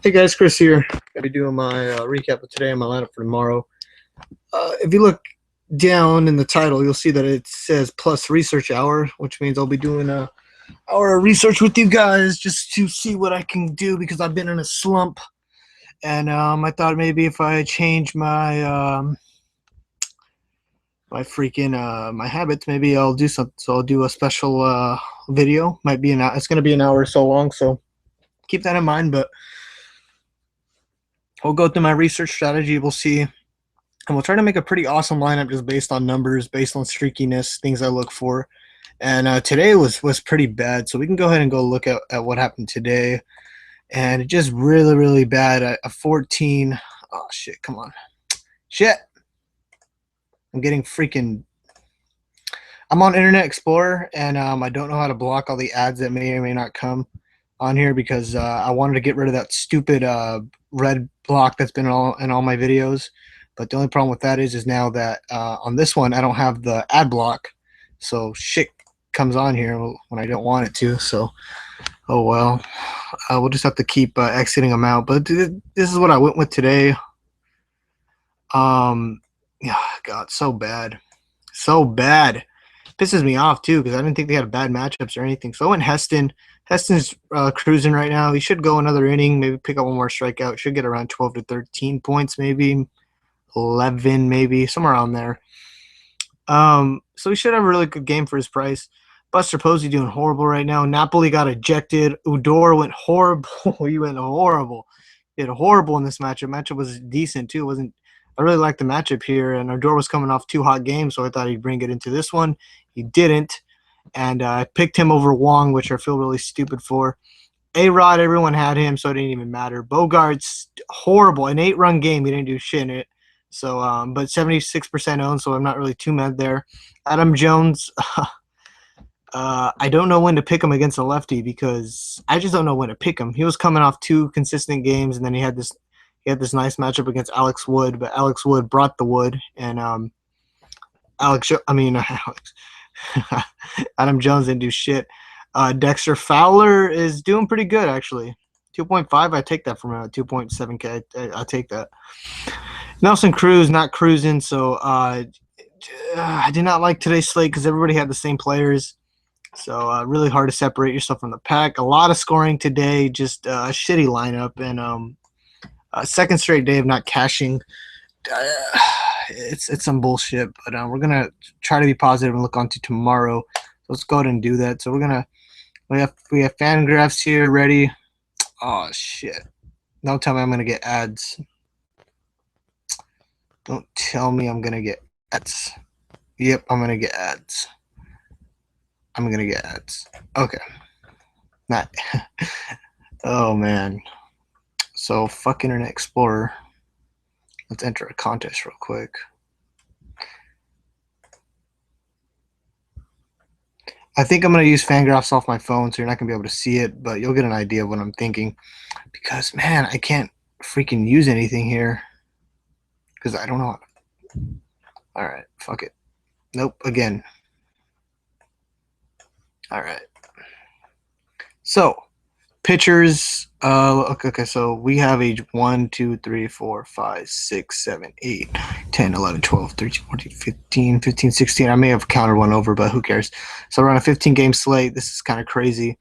Hey guys, Chris here. Gonna be doing my recap of today and my lineup for tomorrow. If you look down in the title, you'll see that it says plus research hour, which means I'll be doing a hour of research with you guys just to see what I can do because I've been in a slump. And I thought maybe if I change my my habits, maybe I'll do something. So I'll do a special video. Might be it's gonna be an hour or so long, so keep that in mind. But we'll go through my research strategy. We'll see, and we'll try to make a pretty awesome lineup just based on numbers, based on streakiness, things I look for. And today was pretty bad, so we can go ahead and go look at what happened today. And it just really bad. A 14. Oh shit! Come on, shit! I'm getting freaking. I'm on Internet Explorer, and I don't know how to block all the ads that may or may not come on here because I wanted to get rid of that stupid red block that's been in all my videos. But the only problem with that is now that on this one I don't have the ad block, so shit comes on here when I don't want it to. So oh well, we'll just have to keep exiting them out. But this is what I went with today. Yeah, God, so bad, pisses me off too because I didn't think they had bad matchups or anything. So I went Heston. Heston's cruising right now. He should go another inning, maybe pick up one more strikeout. Should get around 12 to 13 points, maybe 11, maybe somewhere around there. So he should have a really good game for his price. Buster Posey doing horrible right now. Napoli got ejected. Udor went horrible. He went horrible. He did horrible in this matchup. Matchup was decent too. It wasn't. I really liked the matchup here, and Odor was coming off 2 hot games, so I thought he'd bring it into this one. He didn't, and I picked him over Wong, which I feel really stupid for. A-Rod, everyone had him, so it didn't even matter. Bogart's horrible. An 8-run game, he didn't do shit in it. So, but 76% owned, so I'm not really too mad there. Adam Jones, I don't know when to pick him against a lefty because I just don't know when to pick him. He was coming off 2 consistent games, and then he had this nice matchup against Alex Wood, but Alex Wood brought the wood, and Adam Jones didn't do shit. Dexter Fowler is doing pretty good, actually. 2.5, I take that from him. 2.7K, I take that. Nelson Cruz not cruising, so I did not like today's slate because everybody had the same players. So really hard to separate yourself from the pack. A lot of scoring today, just a shitty lineup, and second straight day of not cashing. It's some bullshit, but we're gonna try to be positive and look on to tomorrow. So let's go ahead and do that. So we have fan graphs here ready. Oh shit! Don't tell me I'm gonna get ads. Don't tell me I'm gonna get ads. Yep, I'm gonna get ads. I'm gonna get ads. Okay. Not. Oh man. So fuck Internet Explorer. Let's enter a contest real quick. I think I'm going to use Fangraphs off my phone, so you're not going to be able to see it, but you'll get an idea of what I'm thinking. Because, man, I can't freaking use anything here. Because I don't know how to. Alright, fuck it. Nope, again. Alright. So, pitchers, okay, so we have age 1, 2, 3, 4, 5, 6, 7, 8, 10, 11, 12, 13, 14, 15, 16. I may have counted one over, but who cares? So we're on a 15-game slate. This is kind of crazy.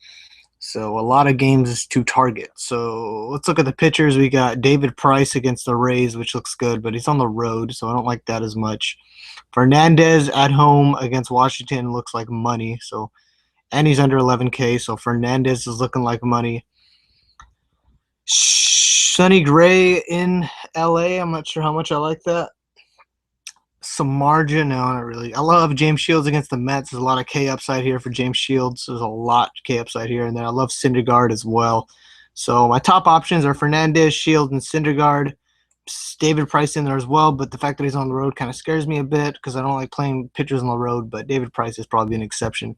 So a lot of games to target. So let's look at the pitchers. We got David Price against the Rays, which looks good, but he's on the road, so I don't like that as much. Fernandez at home against Washington looks like money, so and he's under 11K, so Fernandez is looking like money. Sonny Gray in LA, I'm not sure how much I like that. Some margin, no, not really. I love James Shields against the Mets. There's a lot of K upside here for James Shields. There's a lot of K upside here, and then I love Syndergaard as well. So my top options are Fernandez, Shields, and Syndergaard. David Price in there as well, but the fact that he's on the road kind of scares me a bit because I don't like playing pitchers on the road, but David Price is probably an exception.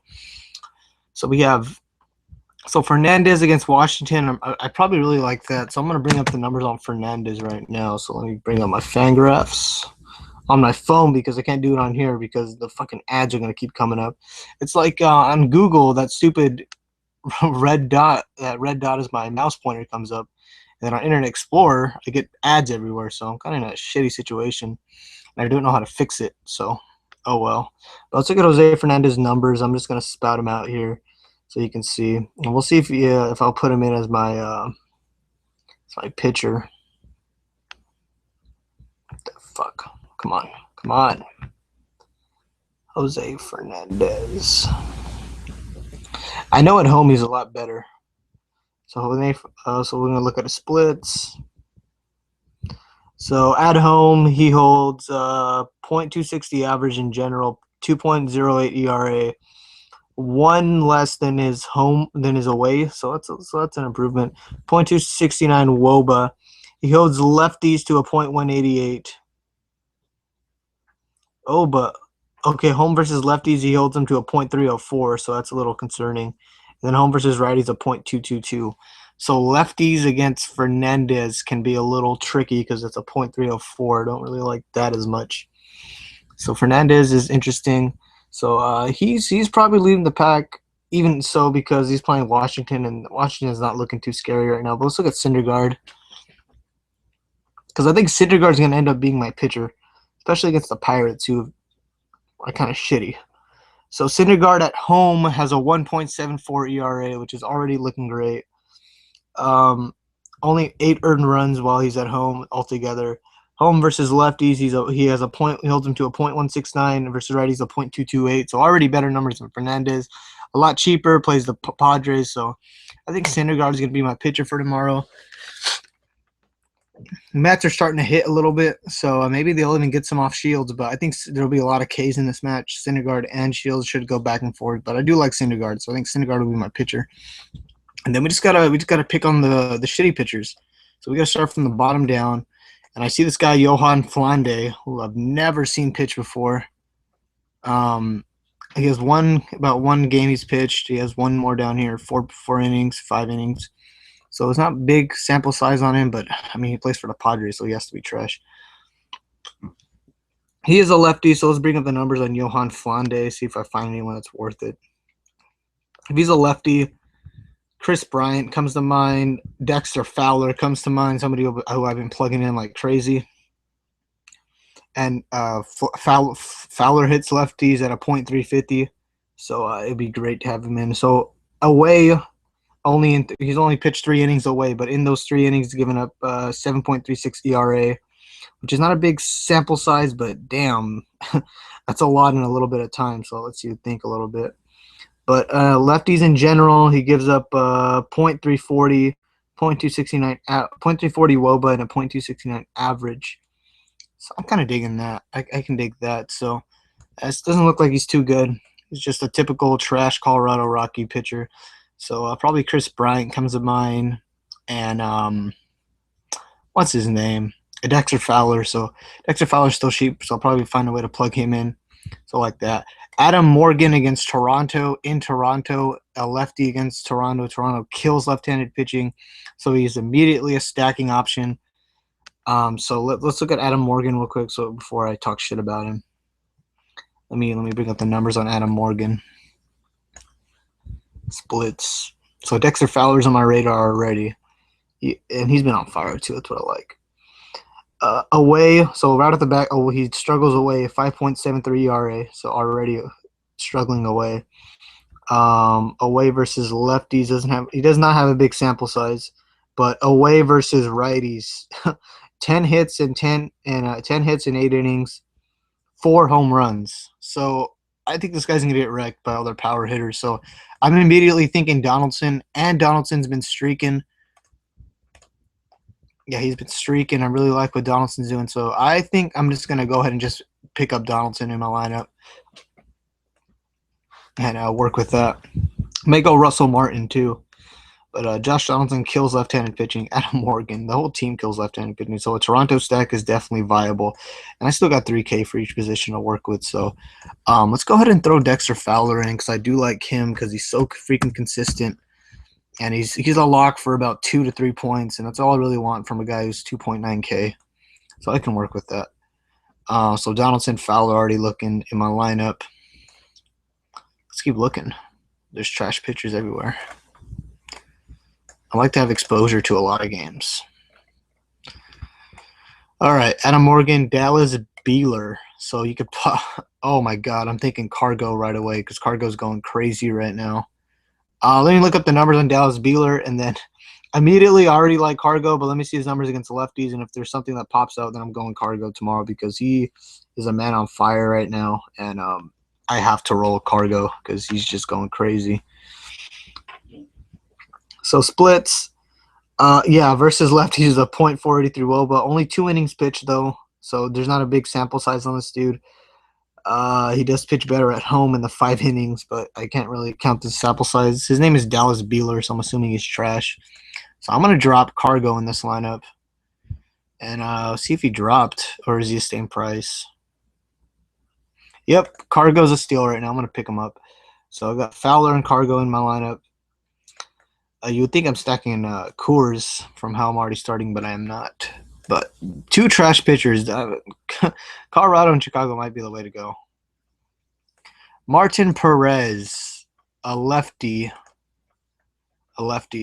So we have Fernandez against Washington. I probably really like that. So I'm going to bring up the numbers on Fernandez right now. So let me bring up my Fangraphs on my phone because I can't do it on here because the fucking ads are going to keep coming up. It's like on Google, that stupid red dot. That red dot is my mouse pointer comes up. And then on Internet Explorer, I get ads everywhere, so I'm kind of in a shitty situation. And I don't know how to fix it, so oh well. But let's look at Jose Fernandez's numbers. I'm just gonna spout him out here so you can see, and we'll see if I'll put him in as my pitcher. What the fuck? Come on, Jose Fernandez. I know at home he's a lot better. So we're gonna look at the splits. So at home he holds .260 average in general, 2.08 ERA, one less than his away. So that's an improvement. .269 WOBA. He holds lefties to a .188. Oh, but okay, home versus lefties, he holds them to a .304, so that's a little concerning. And then home versus righties, a .222. So lefties against Fernandez can be a little tricky because it's a .304. I don't really like that as much. So Fernandez is interesting. So he's probably leading the pack, even so, because he's playing Washington, and Washington is not looking too scary right now. But let's look at Syndergaard, because I think Syndergaard is going to end up being my pitcher, especially against the Pirates, who are kind of shitty. So Syndergaard at home has a 1.74 ERA, which is already looking great. Only 8 earned runs while he's at home altogether. Home versus lefties, he holds him to a .169 versus righties a .228. So already better numbers than Fernandez. A lot cheaper, plays the Padres. So I think Syndergaard is going to be my pitcher for tomorrow. Mets are starting to hit a little bit, so maybe they'll even get some off Shields, but I think there'll be a lot of Ks in this match. Syndergaard and Shields should go back and forth, but I do like Syndergaard, so I think Syndergaard will be my pitcher. And then we just gotta pick on the shitty pitchers. So we gotta start from the bottom down. And I see this guy Johan Flande, who I've never seen pitch before. He has about one game he's pitched. He has one more down here, 5 innings. So it's not big sample size on him, but I mean he plays for the Padres, so he has to be trash. He is a lefty, so let's bring up the numbers on Johan Flande, see if I find anyone that's worth it. If he's a lefty, Chris Bryant comes to mind. Dexter Fowler comes to mind, somebody who I've been plugging in like crazy. And Fowler hits lefties at a .350, so it'd be great to have him in. So away, he's only pitched 3 innings away, but in those 3 innings, he's given up 7.36 ERA, which is not a big sample size, but damn, that's a lot in a little bit of time. So let's see, think a little bit. But lefties in general, he gives up .340, .269, .340 WOBA, and a .269 average. So I'm kind of digging that. I can dig that. So it doesn't look like he's too good. He's just a typical trash Colorado Rocky pitcher. So probably Chris Bryant comes to mind, and what's his name? Dexter Fowler. So Dexter Fowler's still cheap, so I'll probably find a way to plug him in. So like that. Adam Morgan against Toronto in Toronto, a lefty against Toronto. Toronto kills left-handed pitching, so he's immediately a stacking option. So let's look at Adam Morgan real quick. So before I talk shit about him, let me bring up the numbers on Adam Morgan. Splits. So Dexter Fowler's on my radar already, and he's been on fire too. That's what I like. Away, so right at the back, he struggles away, 5.73 ERA, so already struggling away. Away versus lefties, he does not have a big sample size, but away versus righties, 10 hits in 10 hits in 8 innings, 4 home runs. So I think this guy's gonna get wrecked by other power hitters. So I'm immediately thinking Donaldson, and Donaldson's been streaking. Yeah, he's been streaking. I really like what Donaldson's doing. So I think I'm just going to go ahead and just pick up Donaldson in my lineup and work with that. May go Russell Martin too. But Josh Donaldson kills left-handed pitching. Adam Morgan, the whole team kills left-handed pitching. So a Toronto stack is definitely viable. And I still got 3K for each position to work with. So let's go ahead and throw Dexter Fowler in because I do like him because he's so freaking consistent. And he's a lock for about 2 to 3 points, and that's all I really want from a guy who's 2.9K. So I can work with that. So Donaldson, Fowler already looking in my lineup. Let's keep looking. There's trash pitchers everywhere. I like to have exposure to a lot of games. All right, Adam Morgan, Dallas Beeler. So you could oh my God, I'm thinking Cargo right away because Cargo's going crazy right now. Let me look up the numbers on Dallas Beeler, and then immediately I already like Cargo, but let me see his numbers against the lefties, and if there's something that pops out, then I'm going Cargo tomorrow because he is a man on fire right now, and I have to roll Cargo because he's just going crazy. So splits, versus lefties is a .483 WOBA. Only 2 innings pitched though, so there's not a big sample size on this dude. He does pitch better at home in the 5 innings, but I can't really count the sample size. His name is Dallas Beeler, so I'm assuming he's trash. So I'm gonna drop Cargo in this lineup, and see if he dropped or is he the same price. Yep, Cargo's a steal right now. I'm gonna pick him up. So I got Fowler and Cargo in my lineup. You would think I'm stacking Coors from how I'm already starting, but I am not. But 2 trash pitchers. Colorado and Chicago might be the way to go. Martin Perez, a lefty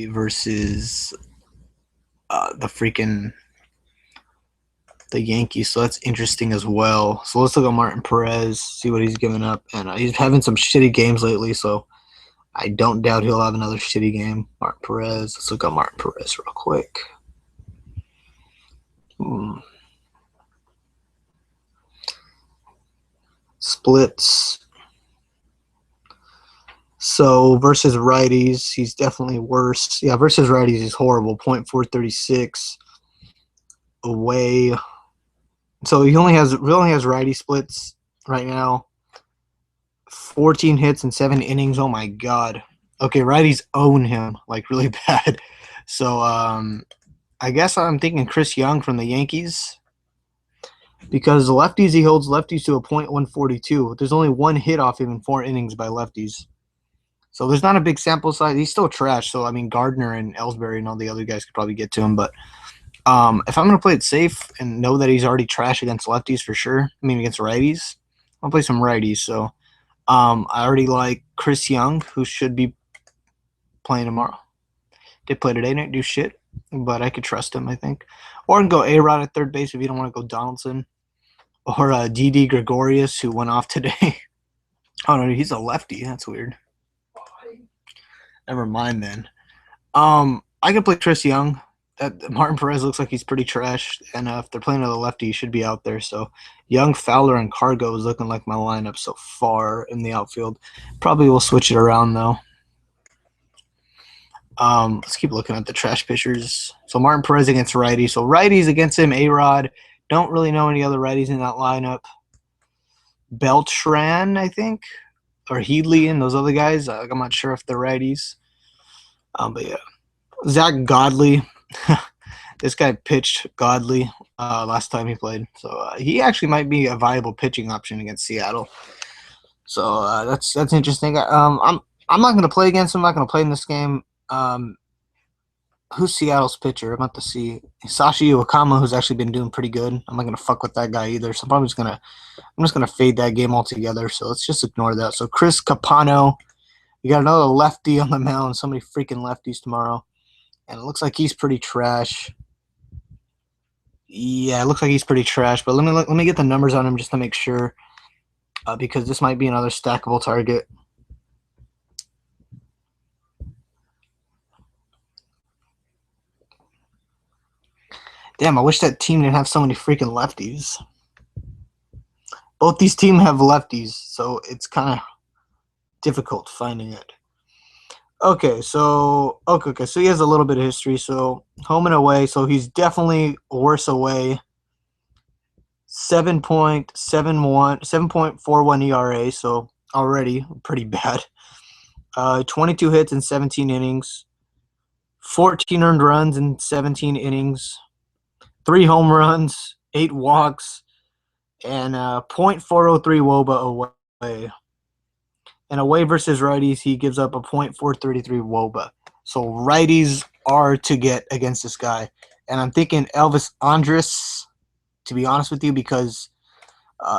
versus the Yankees. So that's interesting as well. So let's look at Martin Perez, see what he's giving up. And he's having some shitty games lately, so I don't doubt he'll have another shitty game. Martin Perez. Let's look at Martin Perez real quick. Splits. So versus righties, he's definitely worse. Yeah, versus righties, he's horrible. .436 away. So he only has righty splits right now. 14 hits in 7 innings. Oh my God. Okay, righties own him like really bad. So I guess I'm thinking Chris Young from the Yankees. Because lefties, he holds lefties to a .142. There's only 1 hit off him in 4 innings by lefties. So there's not a big sample size. He's still trash. So, I mean, Gardner and Ellsbury and all the other guys could probably get to him. But if I'm going to play it safe and know that he's already trash against lefties for sure, I mean, against righties, I'll play some righties. So I already like Chris Young, who should be playing tomorrow. Did play today, didn't do shit. But I could trust him, I think. Or I can go A-Rod at third base if you don't want to go Donaldson. Or Didi Gregorius, who went off today. Oh, no, he's a lefty. That's weird. Never mind then. I can play Chris Young. Martin Perez looks like he's pretty trash. And if they're playing another lefty, he should be out there. So Young, Fowler, and Cargo is looking like my lineup so far in the outfield. Probably will switch it around, though. Let's keep looking at the trash pitchers. So Martin Perez against righty. So righties against him, A-Rod. Don't really know any other righties in that lineup. Beltran, I think, or Headley and those other guys. I'm not sure if they're righties. But yeah, Zach Godley. This guy pitched Godley last time he played, so he actually might be a viable pitching option against Seattle. So that's interesting. I'm not going to play against him. I'm not going to play in this game. Who's Seattle's pitcher? I'm about to see Hisashi Iwakama, who's actually been doing pretty good. I'm not gonna fuck with that guy either. So I'm just gonna fade that game altogether. So let's just ignore that. So Chris Capano, you got another lefty on the mound. So many freaking lefties tomorrow, and it looks like he's pretty trash. Yeah, it looks like he's pretty trash. But let me get the numbers on him just to make sure, because this might be another stackable target. Damn, I wish that team didn't have so many freaking lefties. Both these teams have lefties, so it's kind of difficult finding it. Okay, so he has a little bit of history. So home and away, so he's definitely worse away. 7.41 ERA, so already pretty bad. 22 hits in 17 innings. 14 earned runs in 17 innings. 3 home runs, 8 walks, and .403 WOBA away. And away versus righties, he gives up a .433 WOBA. So righties are to get against this guy. And I'm thinking Elvis Andrus, to be honest with you, because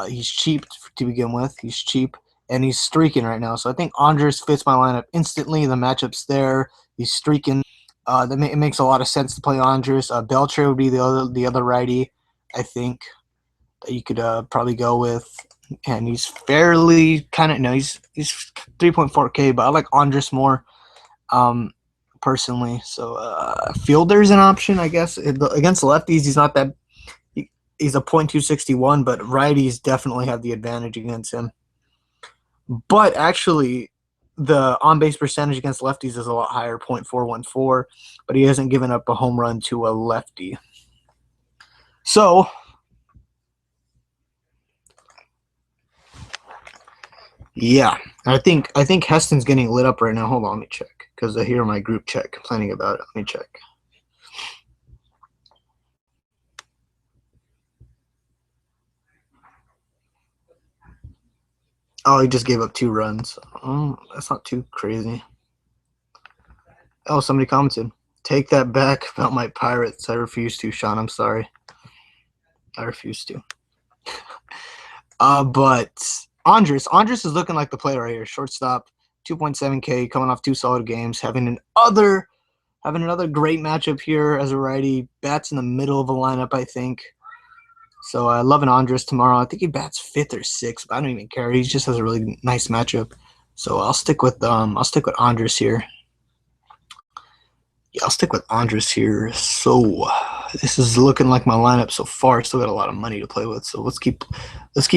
he's cheap to begin with. He's cheap, and he's streaking right now. So I think Andrus fits my lineup instantly. The matchup's there. He's streaking. It makes a lot of sense to play Andres. Belcher would be the other righty, I think, that you could probably go with. And he's fairly kind of no, he's 3.4K, but I like Andres more, personally. So Fielder's an option, I guess. Against lefties, he's not that. He's a .261, but righties definitely have the advantage against him. But actually, the on-base percentage against lefties is a lot higher, .414, but he hasn't given up a home run to a lefty. So, yeah, I think Heston's getting lit up right now. Hold on, let me check, because I hear my group chat complaining about it. Let me check. Oh, he just gave up 2 runs. Oh, that's not too crazy. Oh, somebody commented. Take that back about my Pirates. I refuse to, Sean. I'm sorry. I refuse to. But Andres is looking like the player right here. Shortstop, 2.7K, coming off 2 solid games, having another great matchup here as a righty. Bats in the middle of the lineup, I think. So I love an Andres tomorrow. I think he bats 5th or 6th, but I don't even care. He just has a really nice matchup. So I'll stick with Andres here. Yeah, I'll stick with Andres here. So this is looking like my lineup so far. Still got a lot of money to play with. So let's keep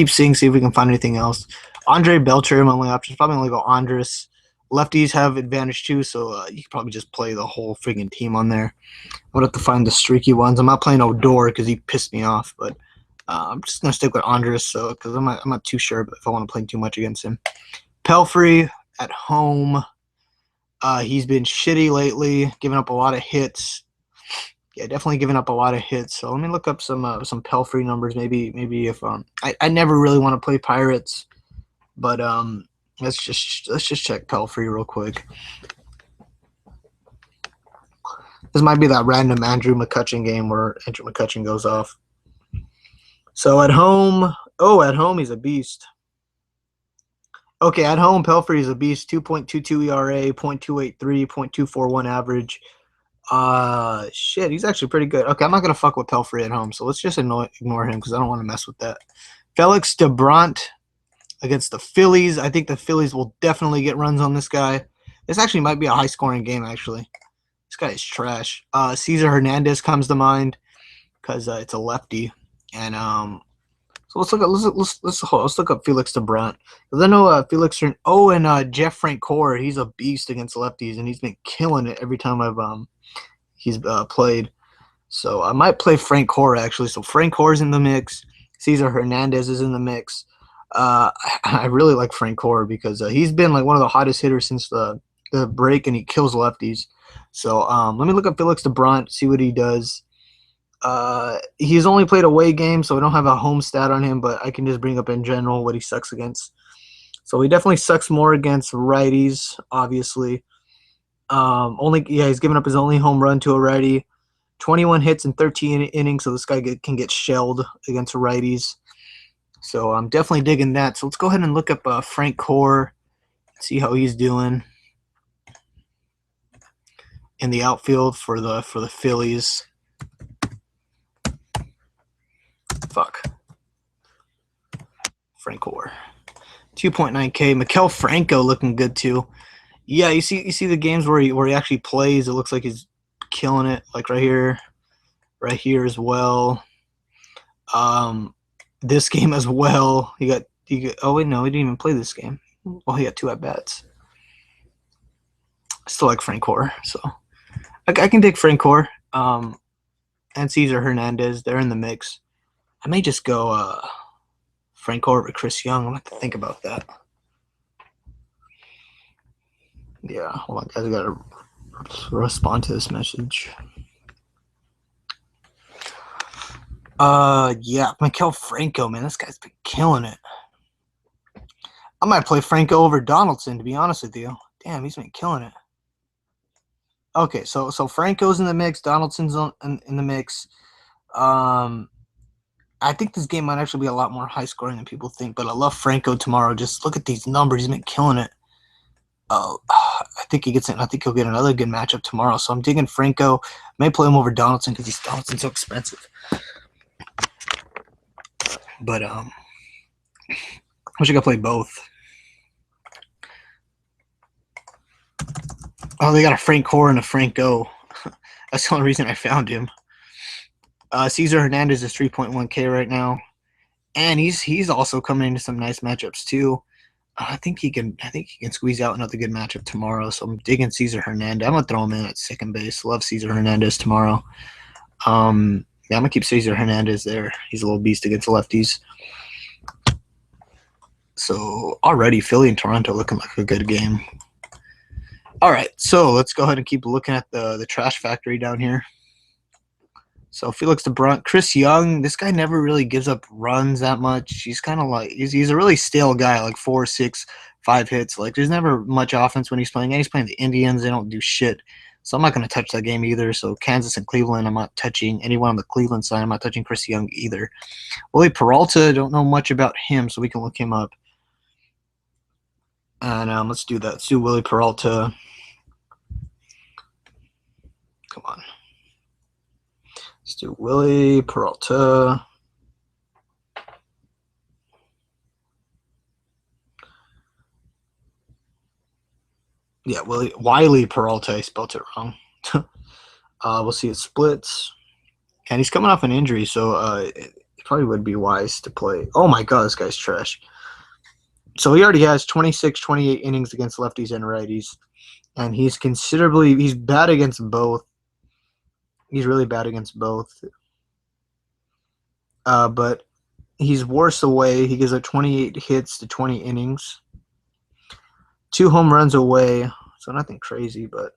seeing, see if we can find anything else. Andre Belcher, my only option. Probably only go Andres. Lefties have advantage too, so you can probably just play the whole friggin' team on there. I would have to find the streaky ones. I'm not playing Odor because he pissed me off, but I'm just gonna stick with Andres, so because I'm not too sure if I want to play too much against him. Pelfrey at home. He's been shitty lately, giving up a lot of hits. Yeah, definitely giving up a lot of hits. So let me look up some Pelfrey numbers. Maybe if I never really want to play Pirates, but let's just check Pelfrey real quick. This might be that random Andrew McCutchen game where Andrew McCutchen goes off. So at home, he's a beast. Okay, at home, Pelfrey is a beast. 2.22 ERA, .283, .241 average. Shit, he's actually pretty good. Okay, I'm not gonna fuck with Pelfrey at home, so let's just ignore him because I don't want to mess with that. Felix DeBrant against the Phillies. I think the Phillies will definitely get runs on this guy. This actually might be a high-scoring game, actually. This guy is trash. Cesar Hernandez comes to mind because it's a lefty, and so let's look up Felix DeBrant. Because I know Felix and Jeff Francoeur, he's a beast against lefties, and he's been killing it every time he's played. So I might play Francoeur actually. So Francoeur's in the mix. Cesar Hernandez is in the mix. I really like Francoeur because he's been like one of the hottest hitters since the break, and he kills lefties. So let me look up Felix DeBrant, see what he does. He's only played away games, so I don't have a home stat on him, but I can just bring up in general what he sucks against. So he definitely sucks more against righties, obviously. He's given up his only home run to a righty. 21 hits in 13 innings, so this guy can get shelled against righties. So I'm definitely digging that. So let's go ahead and look up Francoeur, see how he's doing in the outfield for the Phillies. Fuck. Francoeur. 2.9K. Maikel Franco looking good too. Yeah, you see the games where he actually plays. It looks like he's killing it. Like right here as well. This game as well. He got. Oh wait, no, he didn't even play this game. Well, he got 2 at bats. I still like Francoeur, so I can take Francoeur. And Cesar Hernandez, they're in the mix. I may just go Francoeur over Chris Young. I'm gonna have to think about that. Yeah, hold on, guys. I gotta respond to this message. Yeah, Maikel Franco, man, this guy's been killing it. I might play Franco over Donaldson, to be honest with you. Damn, he's been killing it. Okay, so Franco's in the mix. Donaldson's in the mix. I think this game might actually be a lot more high scoring than people think, but I love Franco tomorrow. Just look at these numbers. He's been killing it. I think he gets in. I think he'll get another good matchup tomorrow. So I'm digging Franco. I may play him over Donaldson because Donaldson's so expensive. But I wish I could play both. Oh, they got a Frank Core and a Franco. That's the only reason I found him. Cesar Hernandez is 3.1K right now, and he's also coming into some nice matchups too. I think he can squeeze out another good matchup tomorrow. So I'm digging Cesar Hernandez. I'm gonna throw him in at second base. Love Cesar Hernandez tomorrow. Yeah, I'm gonna keep Cesar Hernandez there. He's a little beast against lefties. So already Philly and Toronto looking like a good game. All right, so let's go ahead and keep looking at the trash factory down here. So Felix DeBrunt, Chris Young, this guy never really gives up runs that much. He's kind of like he's a really stale guy, like 4, 6, 5 hits. Like there's never much offense when he's playing. And he's playing the Indians. They don't do shit. So I'm not going to touch that game either. So Kansas and Cleveland, I'm not touching anyone on the Cleveland side. I'm not touching Chris Young either. Willie Peralta, don't know much about him, so we can look him up. And let's do that. Let's do Willie Peralta. Come on. Let's do Willie Peralta. Yeah, Wiley Peralta. I spelled it wrong. We'll see it splits. And he's coming off an injury, so it probably would be wise to play. Oh, my God, this guy's trash. So he already has 26, 28 innings against lefties and righties. And he's bad against both. He's really bad against both. But he's worse away. He gives up 28 hits to 20 innings. 2 home runs away. So nothing crazy, but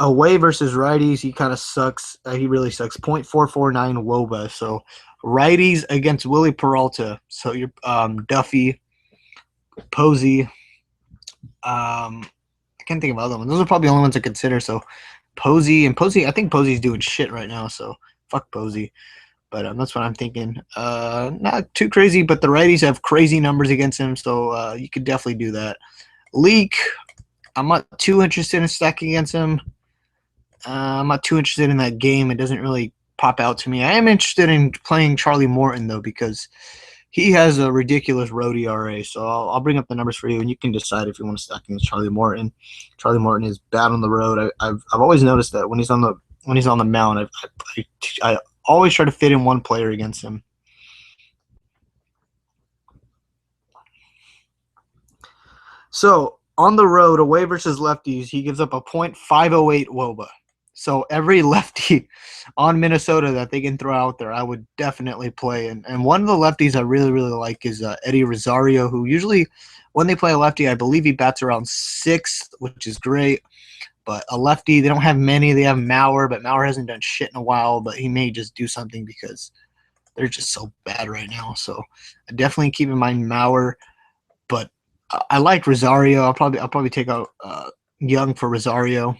away versus righties, he kind of sucks. He really sucks. .449 WOBA. So righties against Willie Peralta. So you're Duffy, Posey. I can't think of other ones. Those are probably the only ones I consider. So Posey, I think Posey's doing shit right now. So fuck Posey. But that's what I'm thinking. Not too crazy, but the righties have crazy numbers against him, so you could definitely do that. Leak, I'm not too interested in stacking against him. I'm not too interested in that game. It doesn't really pop out to me. I am interested in playing Charlie Morton, though, because he has a ridiculous road ERA. So I'll bring up the numbers for you, and you can decide if you want to stack against Charlie Morton. Charlie Morton is bad on the road. I've always noticed that when he's on the mound, I always try to fit in one player against him. So on the road, away versus lefties, he gives up a .508 WOBA. So every lefty on Minnesota that they can throw out there, I would definitely play. And one of the lefties I really, really like is Eddie Rosario, who usually when they play a lefty, I believe he bats around 6th, which is great. But a lefty, they don't have many. They have Mauer, but Mauer hasn't done shit in a while. But he may just do something because they're just so bad right now. So I definitely keep in mind Mauer. But I like Rosario. I'll probably take out Young for Rosario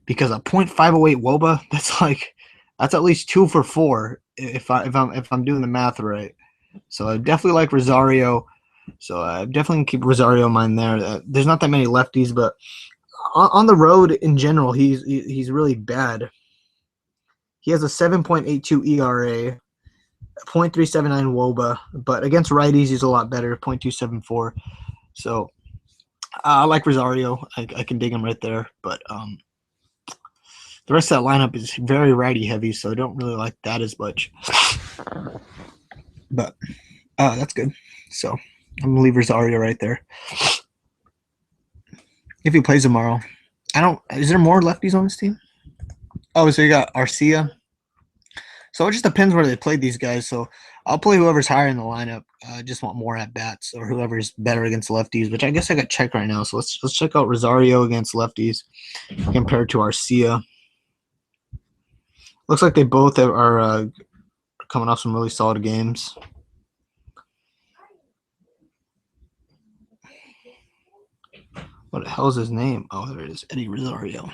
because a .508 WOBA, that's at least 2 for 4 if I'm doing the math right. So I definitely like Rosario. So I definitely keep Rosario in mind there. There's not that many lefties, but on the road in general, he's really bad. He has a 7.82 ERA, .379 WOBA, but against righties, he's a lot better, .274. So I like Rosario. I can dig him right there, but the rest of that lineup is very righty heavy, so I don't really like that as much. But that's good. So I'm gonna leave Rosario right there. If he plays tomorrow. Is there more lefties on this team? Oh, so you got Arcia. So it just depends where they played these guys. So I'll play whoever's higher in the lineup. I just want more at bats or whoever's better against lefties, which I guess I got checked right now. So let's check out Rosario against lefties compared to Arcia. Looks like they both are coming off some really solid games. What the hell is his name? Oh, there it is, Eddie Rosario.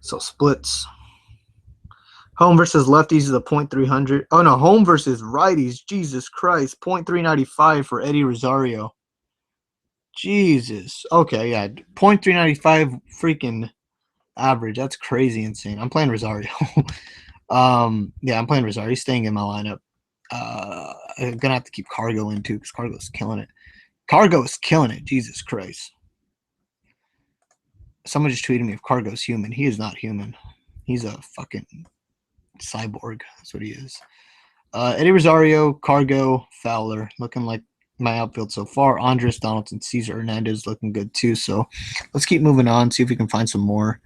So splits. Home versus lefties is a .300. Oh no, home versus righties. Jesus Christ, .395 for Eddie Rosario. Jesus. Okay, yeah, .395 freaking average. That's crazy insane. I'm playing Rosario. Yeah, I'm playing Rosario. He's staying in my lineup. I'm gonna have to keep Cargo in too because Cargo's killing it. Cargo is killing it. Jesus Christ. Someone just tweeted me if Cargo's human. He is not human. He's a fucking cyborg. That's what he is. Eddie Rosario, Cargo, Fowler, looking like my outfield so far. Andres, Donaldson, Cesar Hernandez looking good too. So let's keep moving on, see if we can find some more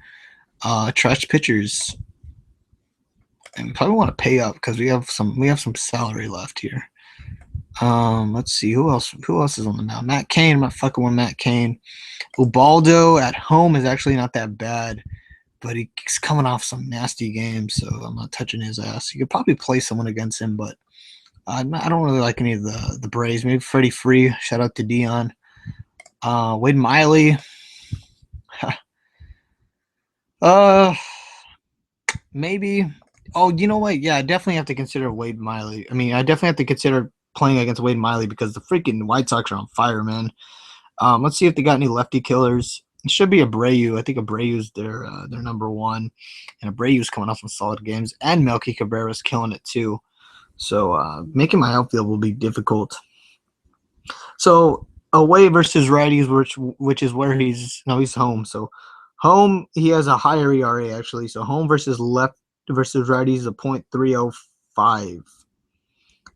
trash pitchers. And we probably want to pay up because we have some salary left here. Let's see who else is on the mound. Matt Cain. I'm not fucking with Matt Cain. Ubaldo at home is actually not that bad, but he's coming off some nasty games, so I'm not touching his ass. You could probably play someone against him, but I don't really like any of the Braves. Maybe Freddie Free. Shout out to Dion. Wade Miley. Maybe. Oh, you know what? Yeah, I definitely have to consider Wade Miley. I mean, I definitely have to consider playing against Wade Miley because the freaking White Sox are on fire, man. Let's see if they got any lefty killers. It should be Abreu. I think Abreu's their number one, and Abreu's coming off some solid games, and Melky Cabrera's killing it too. So making my outfield will be difficult. So away versus righties, which is where he's home. So home he has a higher ERA actually. So home versus left versus righties is a .305.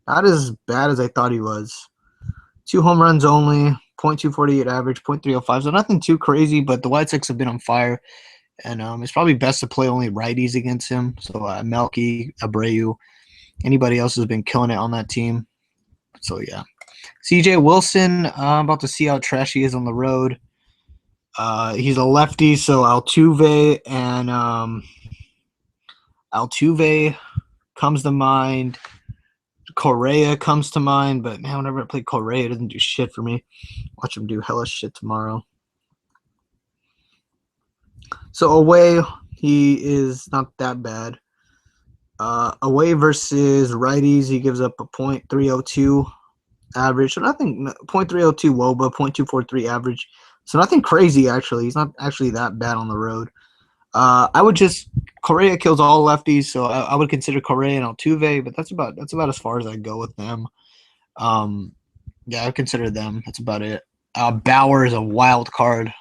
Not as bad as I thought he was. 2 home runs only, .248 average, .305. So nothing too crazy, but the White Sox have been on fire, and it's probably best to play only righties against him. So Melky, Abreu, anybody else has been killing it on that team. So yeah, CJ Wilson. I'm about to see how trash he is on the road. He's a lefty, so Altuve comes to mind. Correa comes to mind, but man, whenever I play Correa, it doesn't do shit for me. Watch him do hella shit tomorrow. So away, he is not that bad. Away versus righties, he gives up a .302 average. So nothing, .302 WOBA, .243 average. So nothing crazy, actually. He's not actually that bad on the road. I would just Correa kills all lefties, so I would consider Correa and Altuve, but that's about as far as I go with them. Yeah, I would consider them. That's about it. Bauer is a wild card,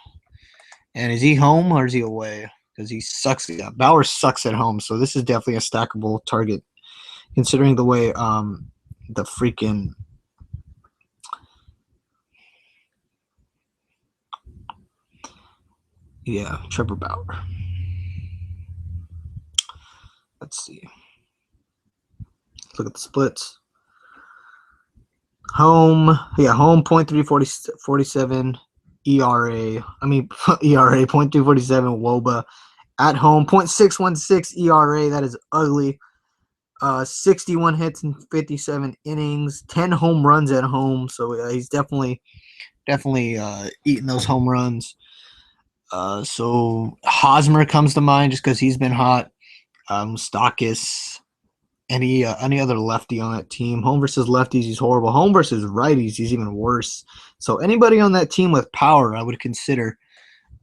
and is he home or is he away? Because he sucks. Yeah, Bauer sucks at home, so this is definitely a stackable target, considering the way the freaking Trevor Bauer. Let's see. Let's look at the splits. Home .347 ERA. I mean ERA .247 WOBA. At home .616 ERA. That is ugly. 61 hits in 57 innings. 10 home runs at home. So he's definitely eating those home runs. So Hosmer comes to mind just because he's been hot. Stakis, any other lefty on that team. Home versus lefties, he's horrible. Home versus righties, he's even worse. So anybody on that team with power, I would consider,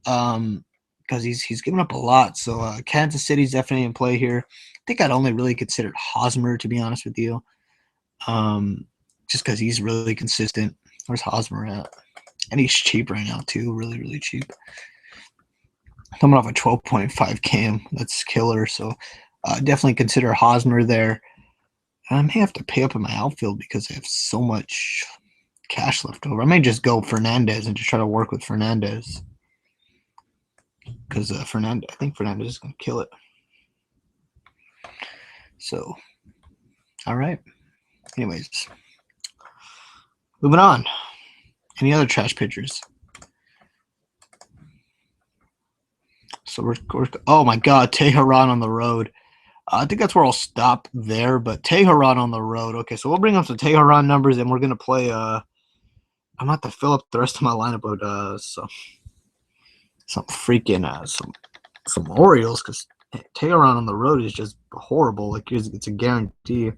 because he's given up a lot. So Kansas City's definitely in play here. I think I'd only really considered Hosmer, to be honest with you, just because he's really consistent. Where's Hosmer at? And he's cheap right now too, really really cheap. Coming off a 12.5 cam, that's killer. So definitely consider Hosmer there. I may have to pay up in my outfield because I have so much cash left over. I may just go Fernandez and just try to work with Fernandez because I think Fernandez is going to kill it. So, all right. Anyways, moving on. Any other trash pitchers? So we're oh my God, Teheran on the road. I think that's where I'll stop there, but Teheran on the road. Okay, so we'll bring up some Teheran numbers, and we're gonna play. I'm gonna have to fill up the rest of my lineup with some freaking some Orioles because Tehran on the road is just horrible. Like it's a guarantee.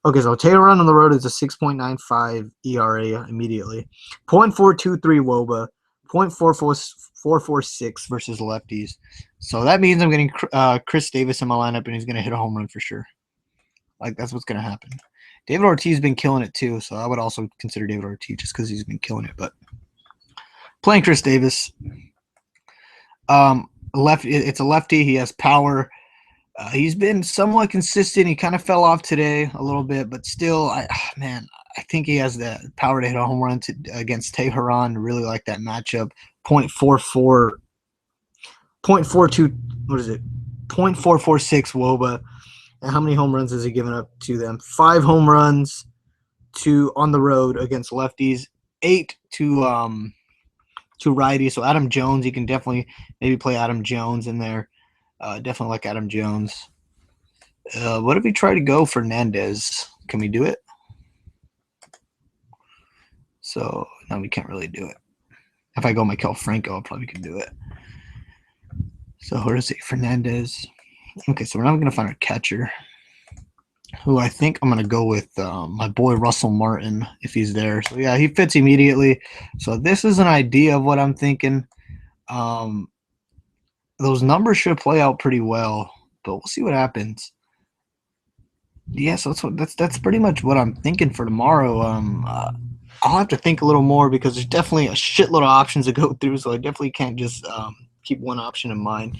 Okay, so Tehran on the road is a 6.95 ERA immediately, 0.423 WOBA, 0.446 versus lefties. So that means I'm getting Chris Davis in my lineup, and he's going to hit a home run for sure. Like, that's what's going to happen. David Ortiz has been killing it too, so I would also consider David Ortiz just because he's been killing it. But playing Chris Davis, it's a lefty. He has power. He's been somewhat consistent. He kind of fell off today a little bit, but still, I think he has the power to hit a home run against Tehran. Really like that matchup. 0.44, 0.42, what is it? 0.446 WOBA. And how many home runs has he given up to them? 5 home runs on the road against lefties, 8 to righties. So Adam Jones, you can definitely maybe play Adam Jones in there. Definitely like Adam Jones. What if we try to go Fernandez? Can we do it? So, no, we can't really do it. If I go Maikel Franco, I probably can do it. So, where is it? Fernandez. Okay, so we're now going to find our catcher, who I think I'm going to go with my boy Russell Martin, if he's there. So, yeah, he fits immediately. So, this is an idea of what I'm thinking. Those numbers should play out pretty well, but we'll see what happens. Yeah, so that's pretty much what I'm thinking for tomorrow. I'll have to think a little more because there's definitely a shitload of options to go through, so I definitely can't just keep one option in mind.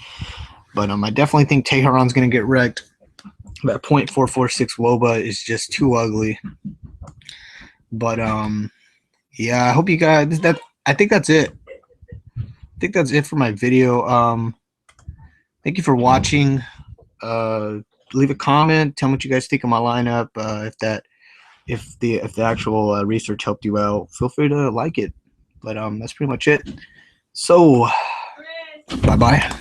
But I definitely think Tehran's going to get wrecked. That 0.446 WOBA is just too ugly. But yeah, I hope you guys. I think that's it. I think that's it for my video. Thank you for watching. Leave a comment. Tell me what you guys think of my lineup. If the actual research helped you out, feel free to like it. But that's pretty much it. So, bye bye.